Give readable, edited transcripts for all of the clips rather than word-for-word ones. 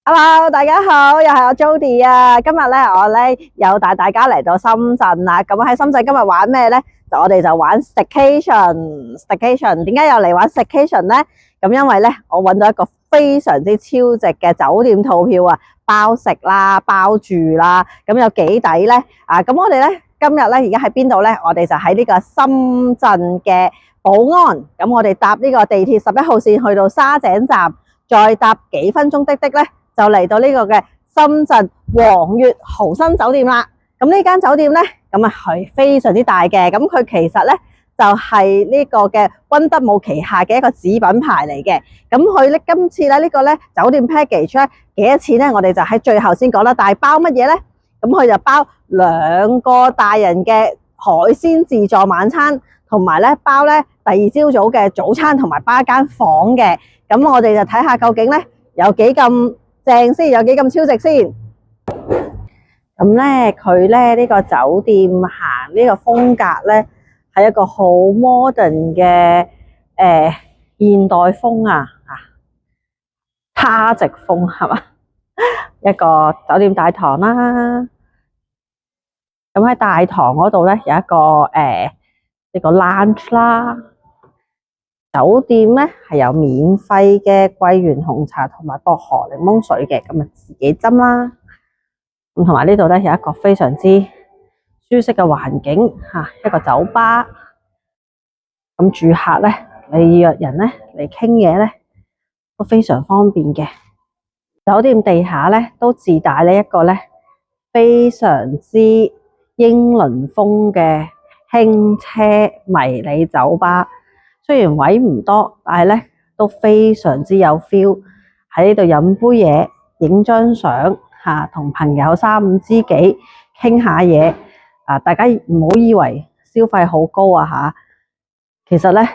Hello，大家好，又係我 Jody 啊！今日咧，我咧又帶大家嚟到深圳啦。咁喺深圳今日玩咩咧？我哋就玩 staycation。點解又嚟玩 staycation 咧？咁因為咧，我揾到一個非常之超值嘅酒店套票啊，包食啦，包住啦，咁有幾抵咧？咁我哋咧今日咧而家喺邊度咧？我哋就喺呢個深圳嘅寶安。咁我哋搭呢個地鐵11號線去到沙井站，再搭幾分鐘的咧。就嚟到呢個嘅深圳皇悅豪生酒店啦。咁呢間酒店咧，咁啊係非常之大嘅。咁佢其實咧就係呢個嘅溫德姆旗下嘅一個子品牌嚟嘅。咁佢咧今次咧呢個咧酒店 package 咧幾多錢咧？我哋就喺最後先講啦。但係包乜嘢咧？咁佢就包2個大人嘅海鮮自助晚餐，同埋咧包咧第二朝早嘅早餐，同埋包一間房嘅。咁我哋就睇下究竟咧有幾咁正先，有幾咁超值先。咁咧佢咧呢個酒店行呢個風格咧係一個好 modern 嘅現代風啊，他直風係嘛？一個酒店大堂啦。咁喺大堂嗰度咧有一個呢個 lounge 啦。酒店咧係有免費嘅桂圓紅茶同埋薄荷檸檬水嘅，咁啊自己斟啦。咁同埋呢度咧有一個非常之舒適嘅環境吓，一個酒吧。咁住客咧，你約人咧嚟傾嘢咧都非常方便嘅。酒店地下咧都自帶呢一個咧非常之英倫風嘅輕車迷你酒吧。雖然位唔多，但係咧都非常之有 feel。喺呢度飲杯嘢，影張相吓，同朋友3、5知己傾下嘢。大家唔好以為消費好高啊吓，其實咧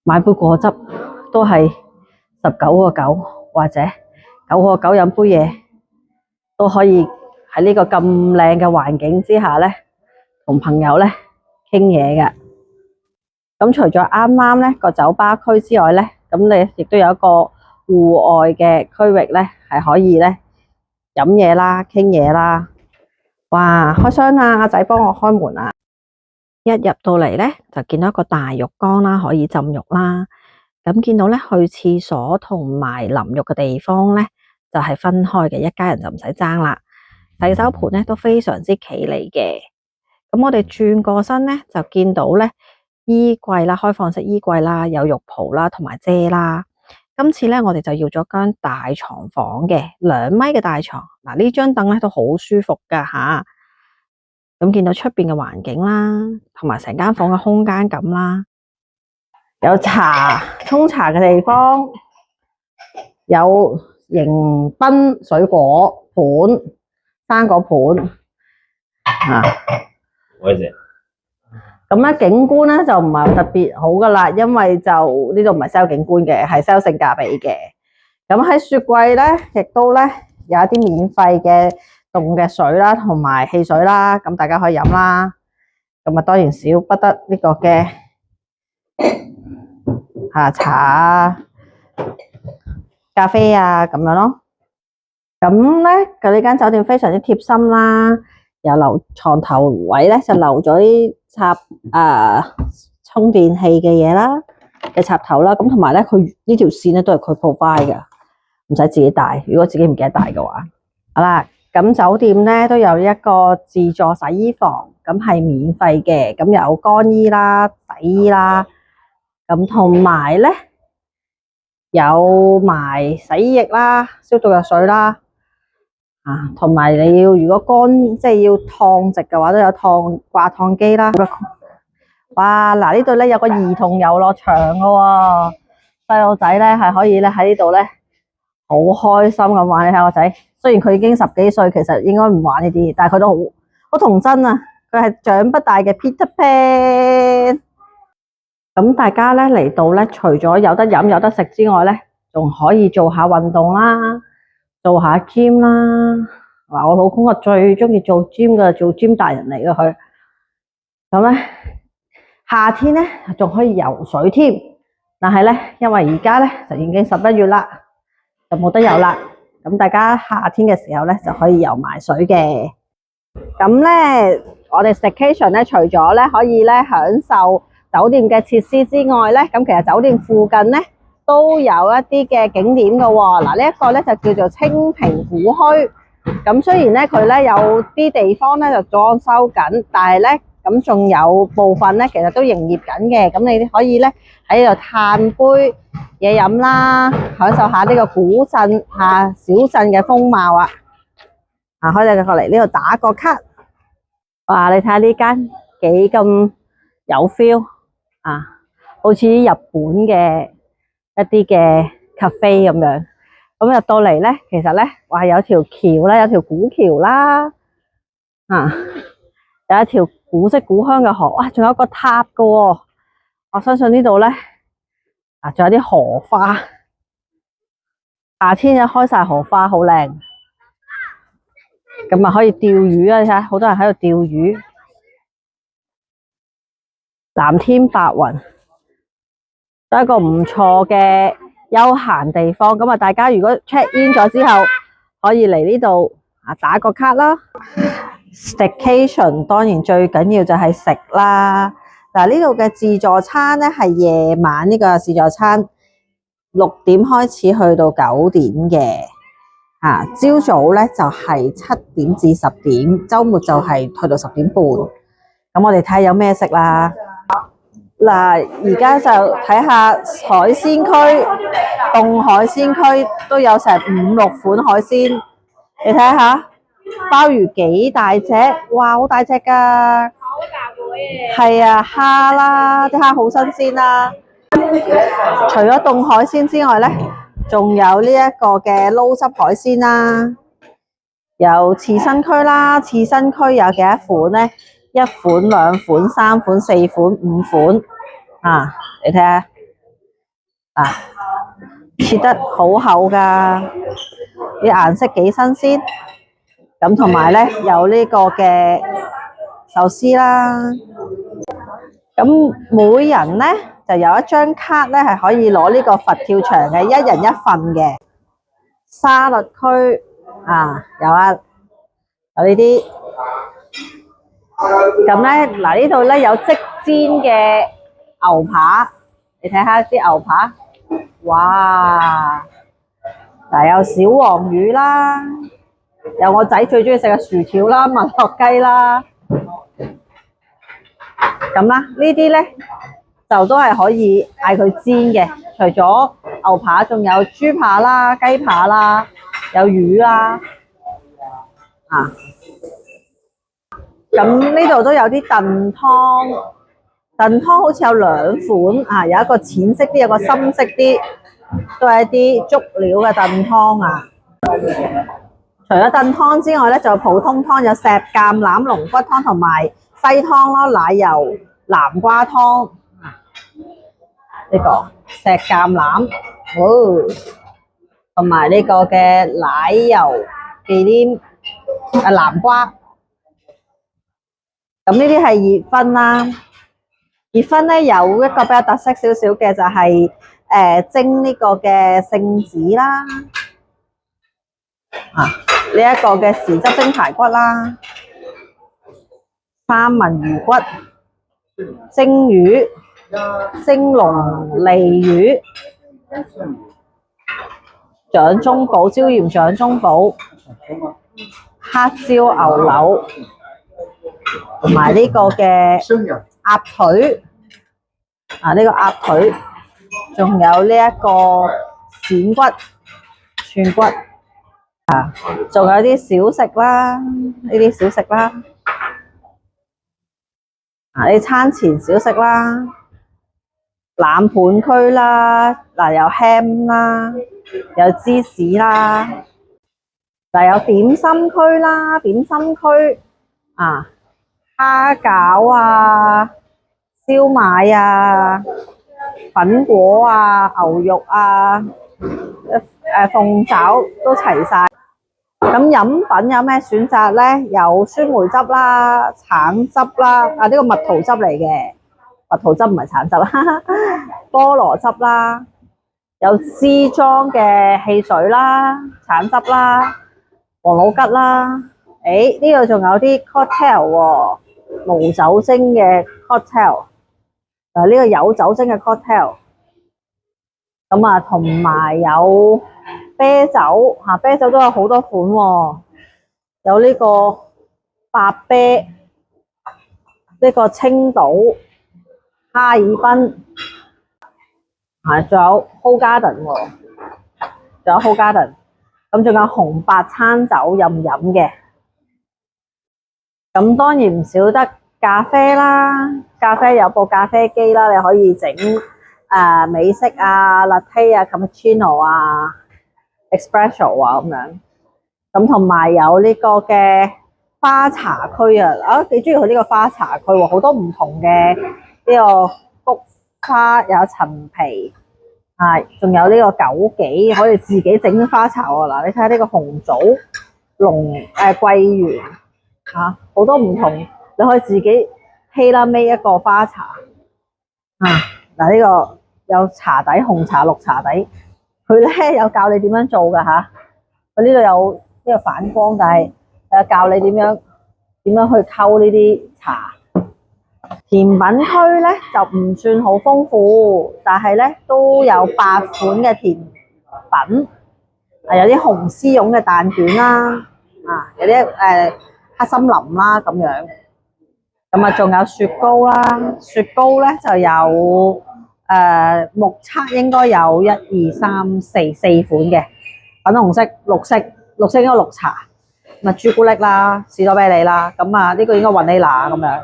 買杯果汁都係19個9，或者9個9飲杯嘢都可以喺呢個咁靚嘅環境之下咧，同朋友咧傾嘢嘅。咁除咗啱啱咧個酒吧區之外咧，咁你亦都有一個戶外嘅區域咧，係可以咧飲嘢啦、傾嘢啦。哇！開箱啦，阿仔幫我開門啊！一入到嚟咧，就見到一個大浴缸啦，可以浸浴啦。咁見到咧去廁所同埋淋浴嘅地方咧，就係分開嘅，一家人就唔使爭啦。洗手盆咧都非常之企理嘅。咁我哋轉過身咧，就見到咧衣櫃啦，開放式衣櫃啦，有浴袍啦，同埋遮啦。今次咧，我哋就要咗間大床房嘅2米嘅大床。嗱，呢張凳咧都好舒服噶吓。咁見到出邊嘅環境啦，同埋成間房嘅空間感啦，有沖茶嘅地方，有迎賓水果盤、生果盤啊。咁咧景觀咧就唔係特別好噶啦，因為就呢度唔係 sell 景觀嘅，係 sell 性價比嘅。咁喺雪櫃咧，亦都咧有一啲免費嘅凍嘅水啦，同埋汽水啦，咁大家可以飲啦。咁啊，當然少不得呢個嘅茶啊、咖啡啊咁樣咯。咁咧佢呢間酒店非常之貼心啦，有留床頭位咧就留咗啲插充電器嘅嘢啦嘅插頭啦。咁同埋咧佢呢條線咧都係佢 provide 嘅，唔使自己帶。如果自己唔記得帶嘅話，好啦，咁酒店咧都有一個自助洗衣房，咁係免費嘅，咁有乾衣啦、洗衣啦，咁同埋咧有埋洗衣液啦、消毒藥水啦。同埋你要如果即係要燙直嘅話，都有掛燙機啦。哇！嗱，呢度咧有個兒童遊樂場嘅喎，細路仔咧係可以咧喺呢度咧好開心咁玩。你睇我仔，雖然佢已經10幾歲，其實應該唔玩呢啲，但係佢都好童真啊！佢係長不大嘅 Peter Pan。咁大家咧嚟到咧，除咗有得飲有得食之外咧，仲可以做下運動啦。做下 gym 啦，嗱，我老公啊最中意做 gym 嘅，做 gym 大人嚟嘅佢。咁咧夏天咧仲可以游水添，但係咧因為而家咧就已經11月啦，就冇得游啦。咁大家夏天嘅時候咧就可以游埋水嘅。咁咧，我哋 staycation 咧，除咗咧可以咧享受酒店嘅設施之外咧，咁其實酒店附近咧都有一啲嘅景點嘅喎。嗱，呢一個咧就叫做清平古墟。咁雖然咧佢咧有啲地方咧就裝修緊，但係咧咁仲有部分咧其實都營業緊嘅。咁你可以咧喺度嘆杯嘢飲啦，享受下呢個古鎮小鎮嘅風貌啊！可以過嚟呢度打個卡。哇！你睇下呢間幾咁有 feel 啊，好似日本嘅一啲嘅 cafe 咁樣。咁入到嚟咧，其實咧，哇，有條橋啦，有條古橋啦，有一條古色古香嘅河，哇，仲有一個塔㗎喎。我相信呢度咧，仲有啲荷花，夏天就開晒荷花，好靚。咁啊，可以釣魚啊！你睇下，好多人喺度釣魚，藍天白雲，都係一個唔錯嘅休閒地方。咁啊，大家如果 check in 咗之後，可以嚟呢度打個卡啦。Staycation 當然最緊要就係食啦。嗱，呢度嘅自助餐咧係夜晚呢個自助餐6點開始去到9點嘅。朝早咧就係7點至10點，週末就係去到10點半。咁我哋睇下有咩食啦。嗱，而家就睇下海鮮區，凍海鮮區都有成5、6款海鮮。你睇下鮑魚幾大隻，哇，好大隻㗎！好大個嘢。係啊，蝦啦，啲蝦好新鮮啦。除咗凍海鮮之外咧，仲有呢一個嘅撈汁海鮮啦，有刺身區啦，刺身區有幾多款咧？1款、2款、3款、4款、5款你睇下切得好厚噶，啲顏色幾新鮮。咁同埋咧有呢個嘅壽司啦。咁每人咧就有一張卡咧，係可以攞呢個佛跳牆嘅，1人1份嘅。沙律區有呢啲。咁咧嗱，呢度咧有即煎嘅牛扒，你睇下啲牛扒，哇！嗱，有小黃魚啦，有我仔最中意食嘅薯條啦、麥樂雞啦。咁啦，呢啲咧就都係可以嗌佢煎嘅。除咗牛扒，仲有豬扒啦、雞扒啦，有魚啦。咁呢度都有啲燉湯，燉湯好似有2款有一個淺色啲，有個深色啲，都係一啲足料嘅燉湯除咗燉湯之外咧，仲有普通湯，有石橄欖龍骨湯同埋西湯咯，奶油南瓜湯。呢個石橄欖，同埋呢個嘅奶油忌廉南瓜。咁呢啲係熱葷啦，熱葷咧有一個比較特色少少嘅就係蒸呢個嘅聖子啦，呢一個嘅豉汁蒸排骨啦，三文魚骨、蒸魚、蒸龍脷魚、掌中寶、椒鹽掌中寶、黑椒牛柳。同埋呢個嘅鴨腿，呢個鴨腿，仲有呢一個鱔骨、串骨，仲有啲小食啦，呢啲小食啦，呢餐前小食啦，冷盤區啦，有 ham 啦，有芝士啦，有點心區啦，點心區蝦餃燒賣粉果牛肉鳳爪都齊晒。咁飲品有咩選擇咧？有酸梅汁啦、橙汁啦，呢個蜜桃汁嚟嘅，蜜桃汁唔係橙汁啦，菠蘿汁啦，有支裝嘅汽水啦、橙汁啦、王老吉啦。誒，呢度仲有啲 cocktail 喎，無酒精嘅 cocktail。呢個有酒精嘅 cocktail。咁啊，同埋有啤酒嚇，啤酒都有好多款喎。有呢個白啤，呢個青島、哈爾濱，仲有 Hoegaarden 喎，仲有 Hoegaarden。咁仲有紅白餐酒任飲嘅。咁當然唔少得咖啡啦，咖啡有部咖啡機啦，你可以整美式啊、latte 啊、cappuccino 啊、espresso 啊咁樣。咁同埋有呢個嘅花茶區啊，幾中意去呢個花茶區喎，好多唔同嘅呢個菊花，有陳皮，仲有呢個枸杞，可以自己整花茶喎。嗱，你睇下呢個紅棗、桂圓好多唔同，你可以自己 tailor-made 一個花茶。嗱，呢個有茶底，紅茶、綠茶底，佢咧有教你點樣做㗎嚇。佢呢度有呢個反光，但係教你點樣去溝呢啲茶。甜品區咧就唔算好豐富，但係咧都有8款嘅甜品，有啲紅絲絨嘅蛋卷啦，有啲黑森林啦咁樣。咁啊，仲有雪糕啦，雪糕咧就有目測應該有1、2、3、4款嘅，粉紅色、綠色應該綠茶，咁啊朱古力啦、士多啤梨啦，咁啊呢個應該雲呢拿咁樣。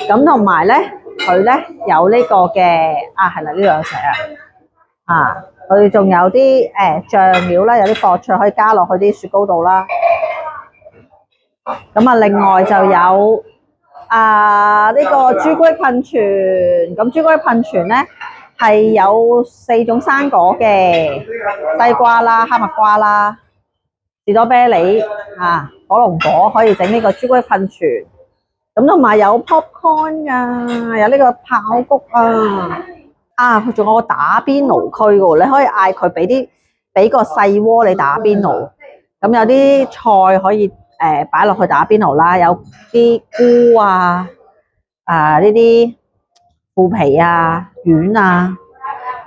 咁同埋咧，佢咧有呢個嘅係啦，呢度有寫佢仲有啲醬料啦，有啲薄脆可以加落去啲雪糕度啦。咁啊，另外就有呢個朱古力噴泉。咁朱古力噴泉咧係有4種生果嘅，西瓜啦、哈密瓜啦、士多啤梨火龍果，可以整呢個朱古力噴泉。咁同埋有 popcorn 噶，有呢個爆谷佢仲有個打邊爐區噶，你可以嗌佢俾個細鍋你打邊爐。咁有啲菜可以擺落去打邊爐啦，有啲菇呢啲腐皮丸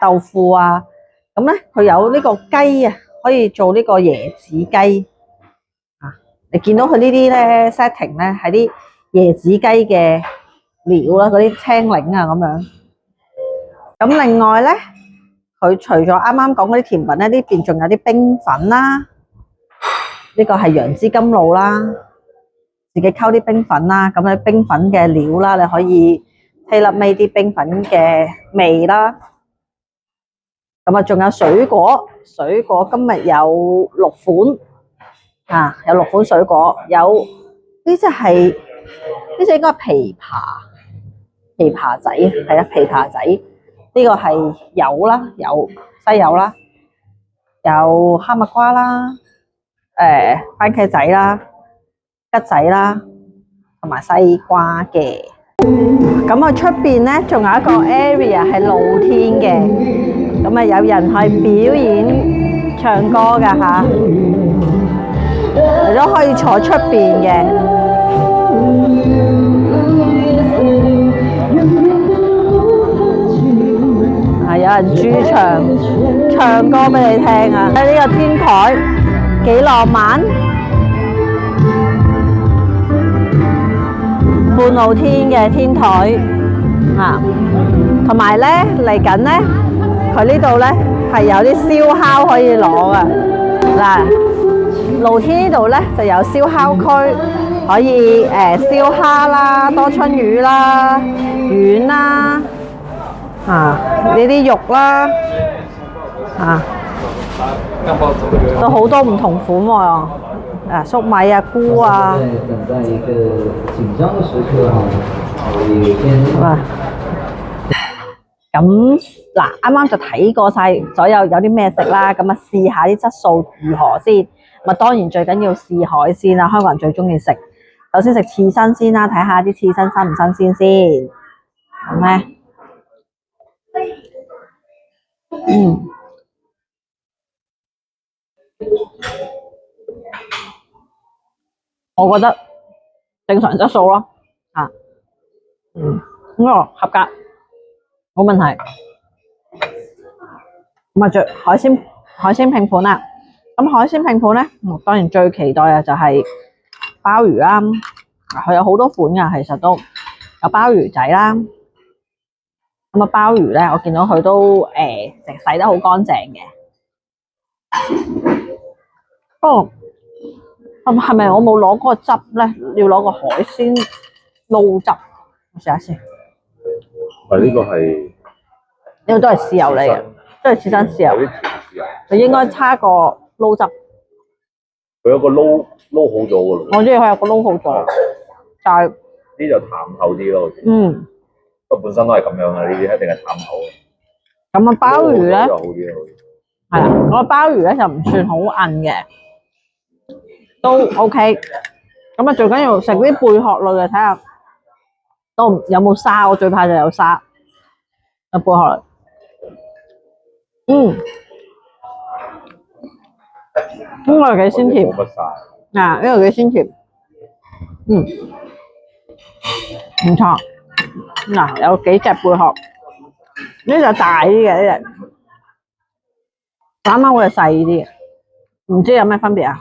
豆腐咁咧佢有呢個雞可以做呢個椰子雞你見到佢呢啲咧 setting 咧係啲椰子雞嘅料啦，嗰啲青檸咁樣。咁另外咧，佢除咗啱啱講嗰啲甜品咧，呢邊仲有啲冰粉啦。呢個係楊枝甘露啦，自己溝啲冰粉啦。咁咧冰粉嘅料啦，你可以 tailor-made 啲冰粉嘅味啦。咁啊，仲有水果今日有6款有6款水果，有呢隻係。呢隻應該係枇杷仔，係啊，枇杷仔。呢個係柚啦，西柚啦，有哈密瓜啦，番茄仔啦，桔仔啦，同埋西瓜嘅。咁啊，出邊咧仲有一個 area 係露天嘅，咁啊有人去表演唱歌噶吓，你都可以坐出邊嘅。有人駐場唱歌俾你聽喺呢個天台幾浪漫，半露天嘅天台同埋咧嚟緊咧，佢呢度咧係有啲燒烤可以攞噶。嗱，露天呢度咧就有燒烤區，可以燒蝦啦、多春魚啦、丸啦。呢啲肉啦，都好多唔同款喎，粟米菇咁嗱，啱啱就睇過晒所有啲咩食啦，咁啊試下啲質素如何先。當然最緊要試海鮮啦，香港人最中意食。首先食刺身先啦，睇下啲刺身新唔新鮮先，好咩？嗯，我覺得正常質素咯，啊，咁個合格冇問題。咁啊，最海鮮拼盤啦。咁海鮮拼盤咧，當然最期待嘅就係鮑魚啦。佢有好多款噶，其實都有鮑魚仔啦。咁啊，鮑魚咧，我見到佢都洗得好乾淨嘅。不過係咪我冇攞嗰個汁咧？要攞個海鮮撈汁，我試下先。呢個係呢個都係豉油嚟嘅，都係刺身豉油。佢應該差個撈汁。佢有個撈好咗嘅咯。我知佢有個撈好咗，但係呢就淡厚啲咯。嗯，不過本身都係咁樣嘅，呢啲一定係淡厚嘅。咁啊，鮑魚咧就好啲咯。係啦，嗰個鮑魚咧就唔算好韌嘅，都 OK。咁啊，最緊要食啲貝殼類嘅，睇下都有冇沙。我最怕就有沙。貝殼類，呢個係幾鮮甜。嗱，呢個幾鮮甜。唔錯。嗱，有幾隻貝殼，呢隻大啲嘅，呢隻啱啱嗰隻細啲嘅，唔知有咩分別啊？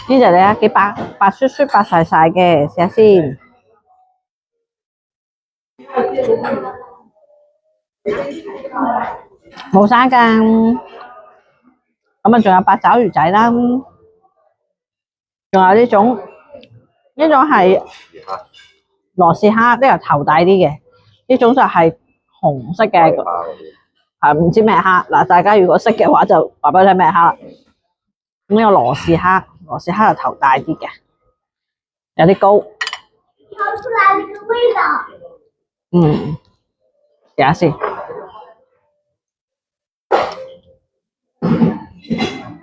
呢隻咧幾白雪雪、白晒晒嘅，試下先。冇沙噶，咁啊仲有八爪魚仔啦，仲有呢種係羅氏蝦，呢個頭大啲嘅，呢種就係紅色嘅，係唔知咩蝦嗱。大家如果識嘅話就話俾我聽咩蝦。咁呢個羅氏蝦就頭大啲嘅，有啲高。炒出來呢個味道。試下先。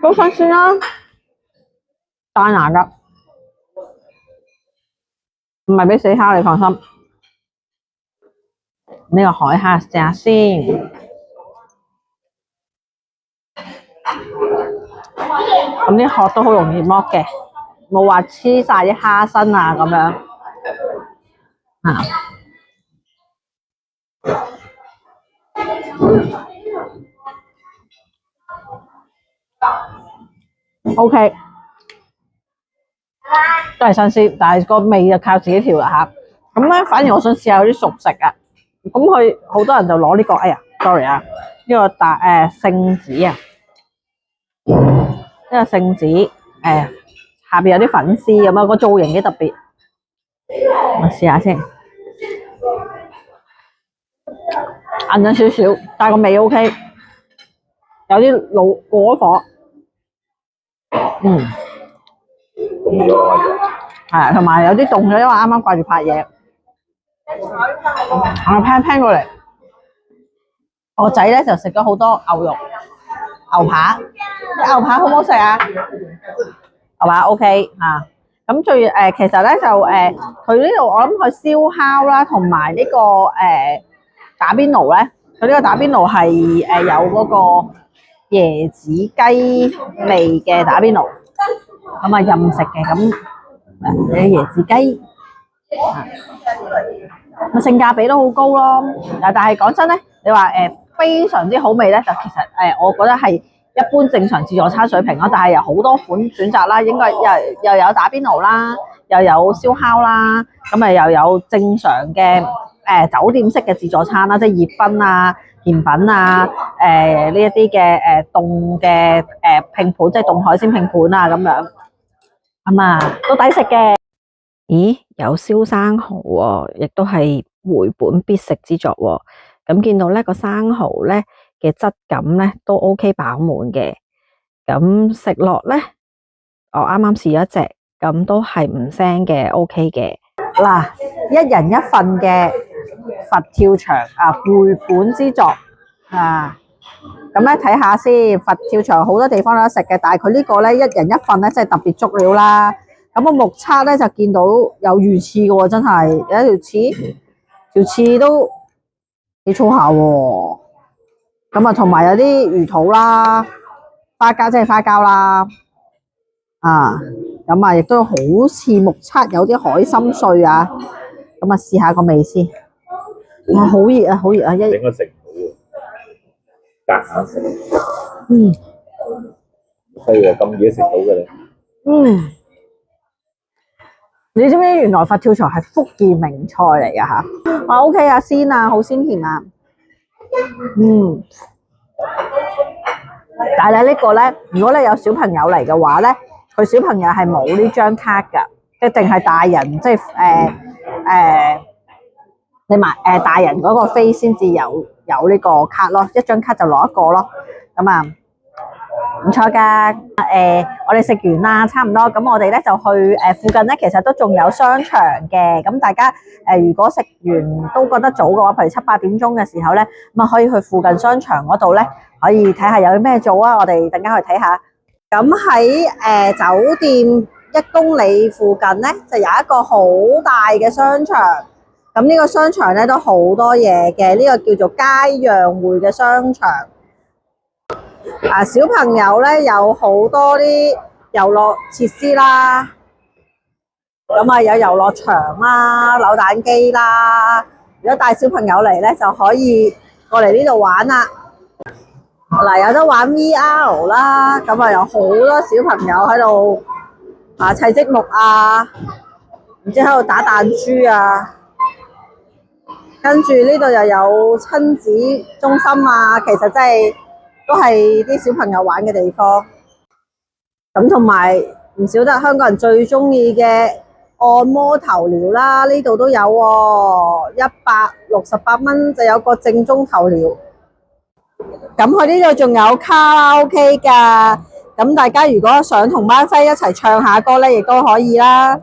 都新鮮啦，彈牙噶，唔係俾死蝦，你放心。呢個海蝦試下先。咁啲殼都好容易剝嘅，冇話黐晒啲蝦身啊咁樣。OK， 都係新鮮，但係個味就靠自己調啦吓。咁咧，反而我想試下嗰啲熟食啊。咁佢好多人就攞呢個，哎呀 ，sorry 啊，呢個聖子啊，呢個聖子，下邊有啲粉絲咁啊，個造型幾特別。我試下先，硬咗少少，但係個味 OK，有啲老過咗火。係，同埋有啲凍咗，因為啱啱掛住拍嘢。我拼過嚟，我仔咧就食咗好多牛肉、牛扒。牛扒好唔好食啊？牛扒 OK 嚇。咁其實咧就佢呢度我諗佢燒烤啦，同埋呢個打邊爐咧，佢呢個打邊爐係有嗰個椰子雞味嘅打邊爐，咁啊任食嘅咁。椰子雞，性價比都好高咯。但係講真咧，你話非常之好味咧，就其實我覺得係一般正常自助餐水平咯。但係有好多款選擇啦，應該又有打邊爐啦，又有燒烤啦，咁啊又有正常嘅酒店式嘅自助餐啦，即係熱葷啊、甜品啊、呢一啲嘅凍嘅拼盤，即係凍海鮮拼盤啊咁樣。咁啊，都抵食嘅。咦，有燒生蠔喎，亦都係回本必食之作喎。咁見到咧個生蠔咧嘅質感咧都 OK 飽滿嘅。咁食落咧，我啱啱試咗一隻，咁都係唔腥嘅 OK 嘅。嗱，一人一份嘅佛跳牆啊，回本之作啊！咁咧睇下先，佛跳牆好多地方都有得食嘅，但係佢呢個咧一人一份咧，真係特別足料啦。咁個目測咧就見到有魚翅嘅喎，真係有一條翅都幾粗下喎。咁啊，同埋有啲魚肚啦，花膠即係花膠啦，啊，咁啊亦都好似目測有啲海參碎啊，咁啊試下個味先。哇，好熱啊，好熱啊！應該食唔到喎，夾硬食。嗯係啊，咁嘢食到嘅咧。嗯，你知唔知原來佛跳牆係福建名菜嚟㗎吓？啊 OK 啊，鮮啊，好鮮甜啊。嗯，但係呢個咧，如果你有小朋友嚟嘅話咧，佢小朋友係冇呢張卡㗎，一定係大人，即係你買大人嗰個飛先至有呢個卡咯，一張卡就攞一個咯，咁啊唔錯㗎。我哋食完啦，差唔多，咁我哋咧就去附近咧，其實都仲有商場嘅，咁大家如果食完都覺得早嘅話，譬如7、8點鐘嘅時候咧，咁啊可以去附近商場嗰度咧，可以睇下有啲咩做啊，我哋等間去睇下。咁喺酒店1公里附近咧，就有一個好大嘅商場。咁呢個商場咧都好多嘢嘅，呢個叫做佳釀匯嘅商場。小朋友咧有好多啲遊樂設施啦，咁啊有遊樂場啦、扭蛋機啦。如果帶小朋友嚟咧，就可以過嚟呢度玩啦。嗱，有得玩 VR 啦，咁啊有好多小朋友喺度砌積木啊，唔知喺度打彈珠啊。跟住呢度又有親子中心啊，其實真係都係啲小朋友玩嘅地方。咁同埋唔少得香港人最中意嘅按摩頭療啦，呢度都有喎，168蚊就有個正宗頭療。咁佢呢度仲有卡拉 OK 㗎，咁大家如果想同班 friend 一齊唱下歌咧，亦都可以啦。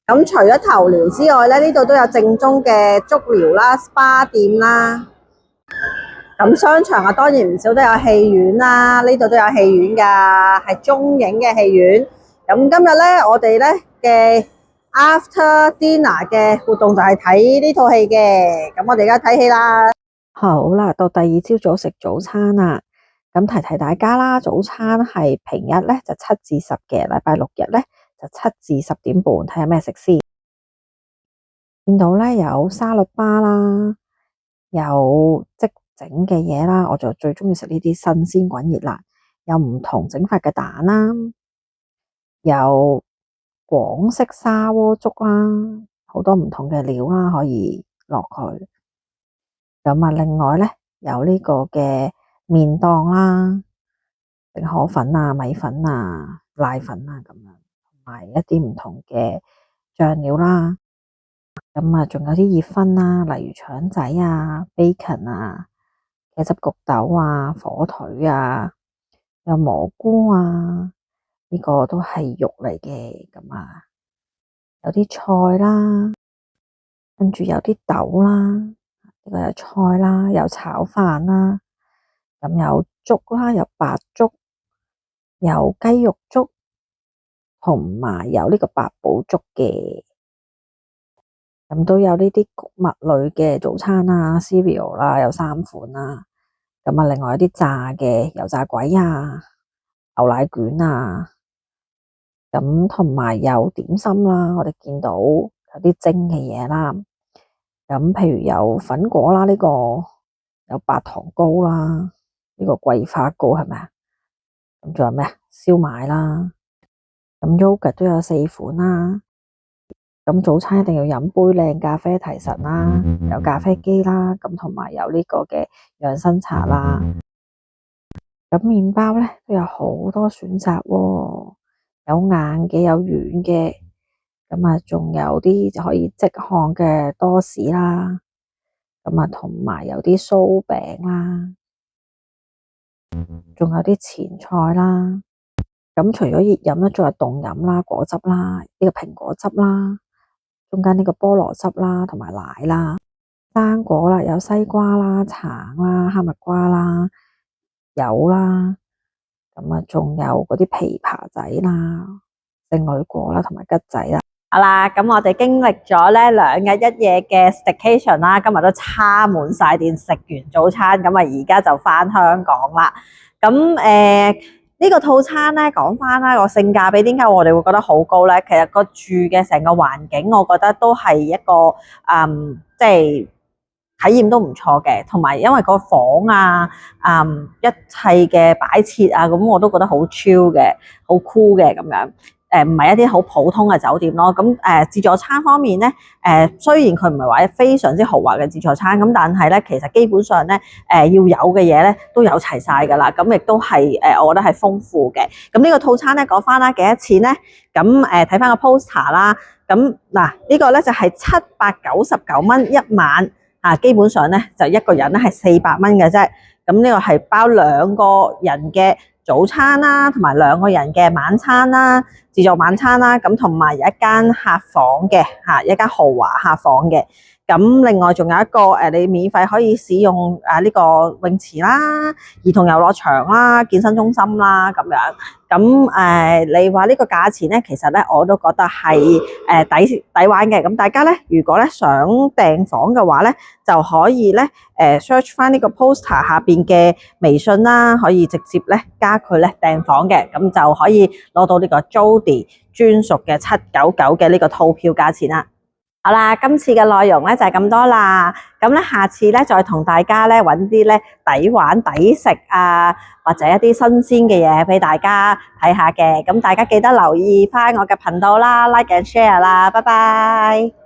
咁除咗頭療之外咧，呢度都有正宗嘅足療啦、SPA 店啦。咁商場啊，當然唔少都有戲院啦，呢度都有戲院㗎，係中影嘅戲院。咁今日咧，我哋咧嘅 after dinner 嘅活動就係睇呢套戲嘅。咁我哋而家睇戲啦。好啦，到第二朝早食早餐啦。咁提提大家啦，早餐係平日咧就7至10嘅，禮拜6日咧就7至10點半，睇下咩食先。見到咧有沙律巴啦，有即整嘅嘢啦，我就最中意食呢啲新鮮滾熱辣，有唔同整法嘅蛋啦，有廣式砂鍋粥啦，好多唔同嘅料啦可以落去。咁啊，另外咧有呢個嘅麵檔啦，定河粉啊、米粉啊、瀨粉啊咁樣，同埋一啲唔同嘅醬料啦。咁啊，仲有啲熱葷啦，例如腸仔啊、bacon 啊、茄汁焗豆啊、火腿啊，有蘑菇啊，呢個都係肉嚟嘅。咁啊，有啲菜啦，跟住有啲豆啦，呢個有菜啦，有炒飯啦，咁有粥啦，有白粥，有雞肉粥，同埋有呢個八寶粥嘅。咁都有呢啲穀物類嘅早餐啦 cereal 啦，有3款啦。咁啊，另外有啲炸嘅油炸鬼啊、牛奶卷啊，咁同埋有點心啦。我哋見到有啲蒸嘅嘢啦。咁譬如有粉果啦，呢個有白糖糕啦，呢個桂花糕係咪啊？咁仲有咩啊？燒賣啦。咁 yogurt 都有4款啦。咁早餐一定要飲杯靚咖啡提神啦，有咖啡機啦，咁同埋有呢個嘅養生茶啦。咁麵包咧都有好多選擇喎，有硬嘅，有軟嘅，咁啊仲有啲就可以即烘嘅多士啦，咁啊同埋有啲酥餅啦，仲有啲前菜啦。咁除咗熱飲咧，仲有凍飲啦、果汁啦、呢個蘋果汁啦。中間呢個菠蘿汁啦，同埋奶啦，生果啦，有西瓜啦、橙啦、哈密瓜啦、柚啦，咁啊，仲有嗰啲枇杷仔啦、聖女果啦，同埋桔仔啦。好啦，咁我哋經歷咗咧2日1夜嘅 staycation 啦，今日都叉滿晒電，食完早餐，咁啊而家就翻香港啦。咁呢個套餐咧，講翻啦個性價比，點解我哋會覺得好高咧？其實個住嘅成個環境，我覺得都係一個即係體驗都唔錯嘅，同埋因為個房啊，一切嘅擺設啊，咁我都覺得好 chill 嘅，好 cool 嘅咁樣。唔係一啲好普通嘅酒店咯。咁自助餐方面咧，雖然佢唔係話非常之豪華嘅自助餐，咁但係咧其實基本上咧要有嘅嘢咧都有齊晒㗎啦。咁亦都係我覺得係豐富嘅。咁呢個套餐咧講翻啦，幾多錢咧？咁睇翻個 poster 啦。咁嗱呢個咧就係799蚊一晚啊，基本上咧就一個人咧係400蚊嘅啫。咁呢個係包2個人嘅早餐啦，同埋2個人嘅晚餐啦，自助晚餐啦，咁同埋有一間客房嘅嚇，一間豪華客房嘅。咁另外仲有一個你免費可以使用呢個泳池啦、兒童遊樂場啦、健身中心啦咁樣。咁你話呢個價錢咧，其實咧我都覺得係抵玩嘅。咁大家咧，如果咧想訂房嘅話咧，就可以咧search 翻呢個 poster 下邊嘅微信啦，可以直接咧加佢咧訂房嘅，咁就可以攞到呢個 Jody 專屬嘅799嘅呢個套票價錢啦。好啦，今次嘅內容咧就係咁多啦。咁咧下次咧再同大家咧揾啲咧抵玩抵食啊，或者一啲新鮮嘅嘢俾大家睇下嘅。咁大家記得留意翻我嘅頻道啦，like and share 啦，拜拜。